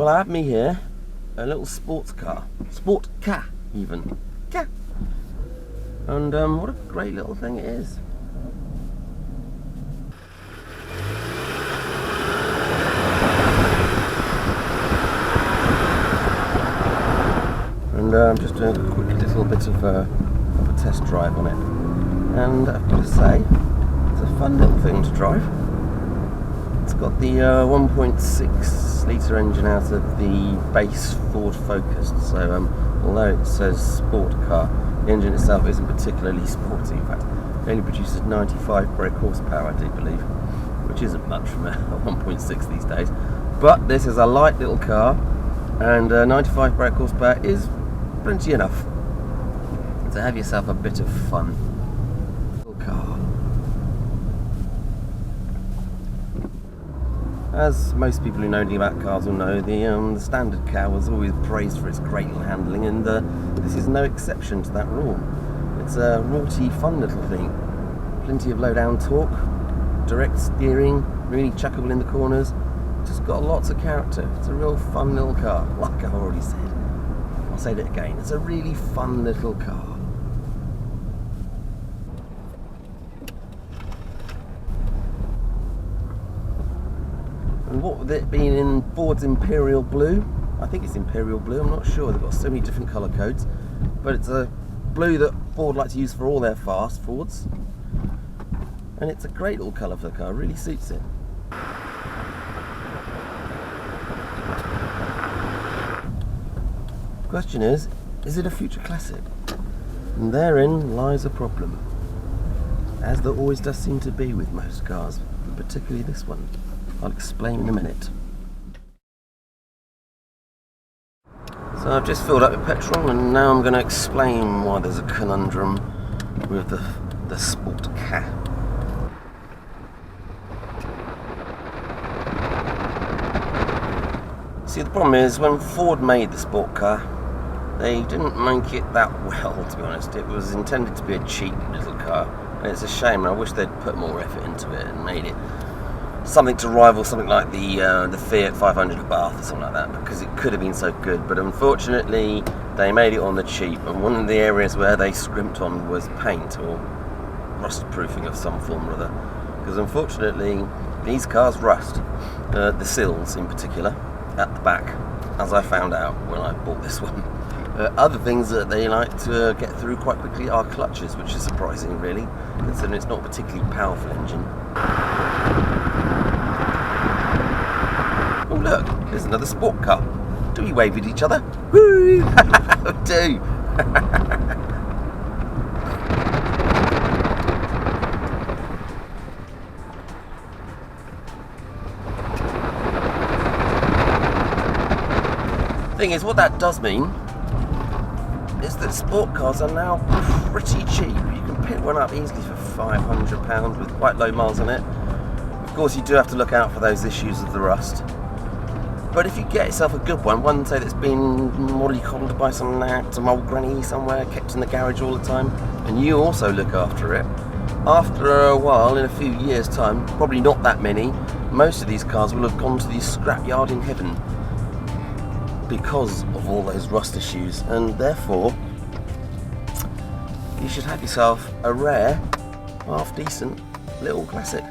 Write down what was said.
Well, I have me here a little sports car. Sportka, even. Yeah. And what a great little thing it is. And I'm just doing a quick little bit of a test drive on it. And I've got to say, it's a fun little thing to drive. It's got the 1.6 litre engine out of the base Ford Focus, so although it says sport car, the engine itself isn't particularly sporty. In fact, it only produces 95 brake horsepower, I do believe, which isn't much from a 1.6 these days. But this is a light little car, and 95 brake horsepower is plenty enough to have yourself a bit of fun. Little car. As most people who know anything about cars will know, the standard car was always praised for its great handling, and this is no exception to that rule. It's a rorty, fun little thing. Plenty of low-down torque, direct steering, really chuckable in the corners. Just got lots of character. It's a real fun little car, like I already said. I'll say that again. It's a really fun little car. And what with it being in Ford's Imperial Blue, I think it's Imperial Blue, I'm not sure, they've got so many different colour codes, but it's a blue that Ford like to use for all their fast Fords, and it's a great little colour for the car, really suits it. The question is it a future classic? And therein lies a problem, as there always does seem to be with most cars, but particularly this one. I'll explain in a minute. So I've just filled up with petrol, and now I'm going to explain why there's a conundrum with the Sportka. See, the problem is, when Ford made the Sportka, they didn't make it that well, to be honest. It was intended to be a cheap little car, and it's a shame. I wish they'd put more effort into it and made it something to rival something like the Fiat 500 at Bath or something like that, because it could have been so good. But unfortunately, they made it on the cheap, and one of the areas where they scrimped on was paint or rust proofing of some form or other. Because unfortunately, these cars rust, the sills in particular, at the back, as I found out when I bought this one. Other things that they like to get through quite quickly are clutches, which is surprising really, considering it's not a particularly powerful engine. Oh look, there's another sport car. Do we wave at each other? Woo! Do! Thing is, what that does mean is that sport cars are now pretty cheap. You can pick one up easily for £500 with quite low miles on it. Of course, you do have to look out for those issues of the rust. But if you get yourself a good one say that's been mollycoddled by some old granny somewhere, kept in the garage all the time, and you also look after it, after a while, in a few years' time, probably not that many, most of these cars will have gone to the scrapyard in heaven because of all those rust issues, and therefore you should have yourself a rare, half decent little classic.